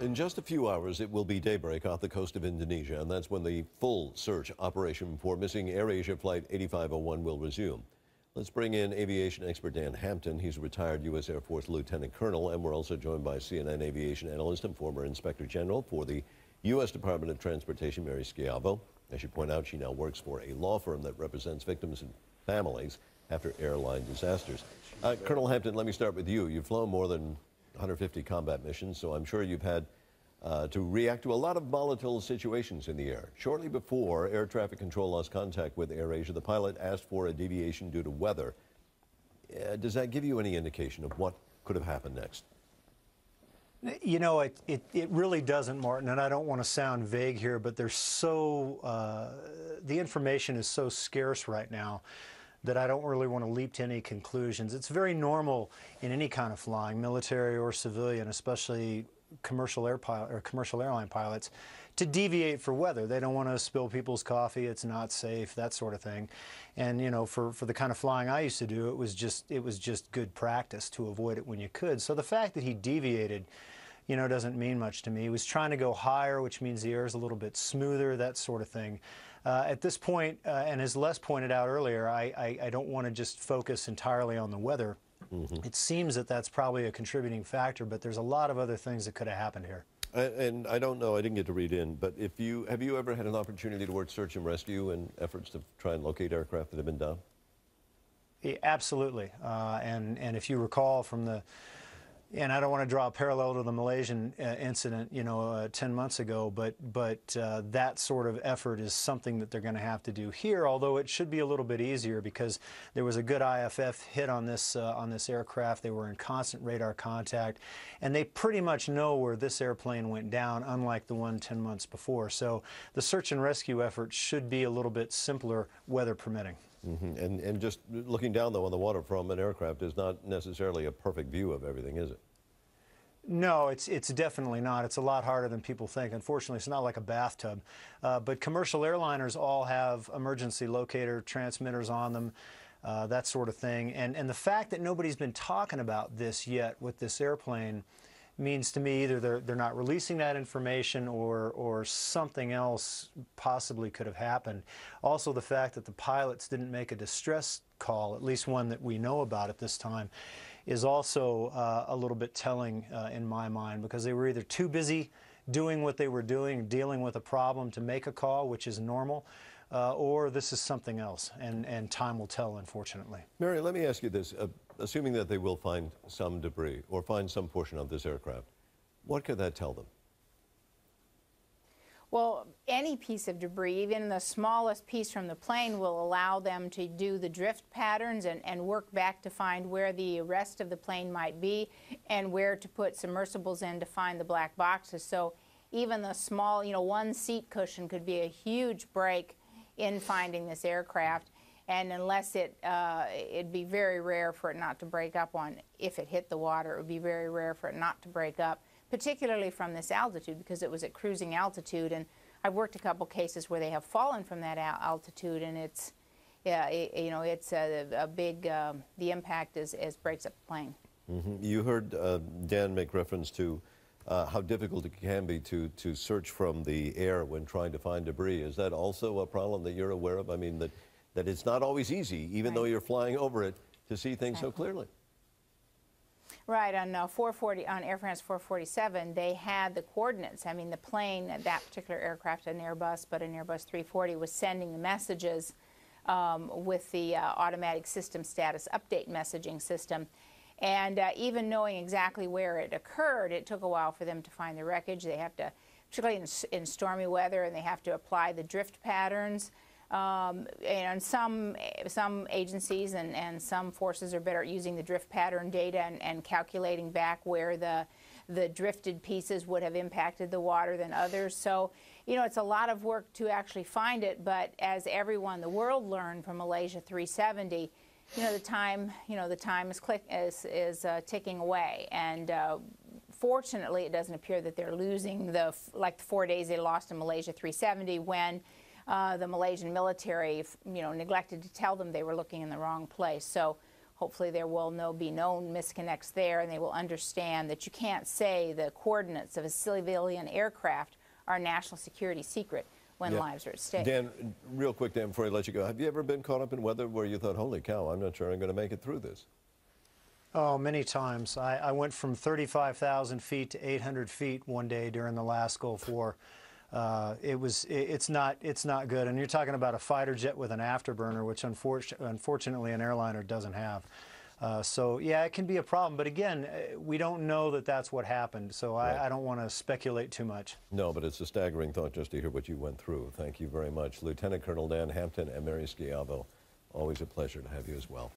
In just a few hours, it will be daybreak off the coast of Indonesia, and that's when the full search operation for missing AirAsia Flight 8501 will resume. Let's bring in aviation expert Dan Hampton. He's a retired U.S. Air Force Lieutenant Colonel, and we're also joined by CNN aviation analyst and former Inspector General for the U.S. Department of Transportation, Mary Schiavo. As you point out, she now works for a law firm that represents victims and families after airline disasters. Colonel Hampton, let me start with you. You've flown more than 150 combat missions, so I'm sure you've had to react to a lot of volatile situations in the air. Shortly before air traffic control lost contact with AirAsia, the pilot asked for a deviation due to weather. Does that give you any indication of what could have happened next? You know, it really doesn't, Martin, and I don't want to sound vague here, but there's the information is so scarce right now that I don't really want to leap to any conclusions. It's very normal in any kind of flying, military or civilian, especially commercial airline pilots, to deviate for weather. They don't want to spill people's coffee. It's not safe, that sort of thing. And you know, for the kind of flying I used to do, it was just good practice to avoid it when you could. So the fact that he deviated, you know, doesn't mean much to me. He was trying to go higher, which means the air is a little bit smoother, that sort of thing. At this point, and as Les pointed out earlier, I don't want to just focus entirely on the weather. It seems that that's probably a contributing factor, but there's a lot of other things that could have happened here. And I don't know, I didn't get to read in, but have you ever had an opportunity to work search and rescue in efforts to try and locate aircraft that have been down? Yeah, absolutely. And if you recall from the, and I don't want to draw a parallel to the Malaysian incident, you know, 10 months ago, but that sort of effort is something that they're going to have to do here, although it should be a little bit easier because there was a good IFF hit on this aircraft. They were in constant radar contact, and they pretty much know where this airplane went down, unlike the one 10 months before. So the search and rescue effort should be a little bit simpler, weather permitting. And just looking down, though, on the water from an aircraft is not necessarily a perfect view of everything, is it? No, it's definitely not. It's a lot harder than people think. Unfortunately, it's not like a bathtub. But commercial airliners all have emergency locator transmitters on them, that sort of thing. And the fact that nobody's been talking about this yet with this airplane means to me either they're not releasing that information or something else possibly could have happened. Also, the fact that the pilots didn't make a distress call, at least one that we know about at this time, is also a little bit telling in my mind, because they were either too busy doing what they were doing, dealing with a problem to make a call, which is normal, or this is something else, and time will tell, unfortunately. Mary, let me ask you this. Assuming that they will find some debris or find some portion of this aircraft, what could that tell them? Well, any piece of debris, even the smallest piece from the plane, will allow them to do the drift patterns and work back to find where the rest of the plane might be and where to put submersibles in to find the black boxes. So even the small, you know, one seat cushion could be a huge break in finding this aircraft. And unless it'd be very rare for it not to break up if it hit the water, it would be very rare for it not to break up, particularly from this altitude, because it was at cruising altitude. And I've worked a couple cases where they have fallen from that altitude, and it's, yeah, you know, it's a big, the impact is breaks up the plane. You heard Dan make reference to how difficult it can be to search from the air when trying to find debris. Is that also a problem that you're aware of? I mean, that it's not always easy, even though you're flying over it, to see things so clearly. Right, on Air France 447, they had the coordinates. I mean, the plane, that particular aircraft, an Airbus, but an Airbus 340, was sending the messages with the automatic system status update messaging system. And even knowing exactly where it occurred, it took a while for them to find the wreckage. They have to, particularly in stormy weather, and they have to apply the drift patterns. And some agencies and some forces are better at using the drift pattern data and calculating back where the drifted pieces would have impacted the water than others. So, you know, it's a lot of work to actually find it, but as everyone in the world learned from Malaysia 370, you know, the time is ticking away, and fortunately it doesn't appear that they're losing the 4 days they lost in Malaysia 370 when the Malaysian military, you know, neglected to tell them they were looking in the wrong place. So hopefully there will be no misconnects there, and they will understand that you can't say the coordinates of a civilian aircraft are a national security secret when lives are at stake. Dan, real quick, Dan, before I let you go, have you ever been caught up in weather where you thought, holy cow, I'm not sure I'm going to make it through this? Oh, many times. I went from 35,000 feet to 800 feet one day during the last Gulf War. It's not good. And you're talking about a fighter jet with an afterburner, which unfortunately an airliner doesn't have. So yeah, it can be a problem. But again, we don't know that that's what happened. So I don't want to speculate too much. No, but it's a staggering thought just to hear what you went through. Thank you very much. Lieutenant Colonel Dan Hampton and Mary Schiavo, always a pleasure to have you as well.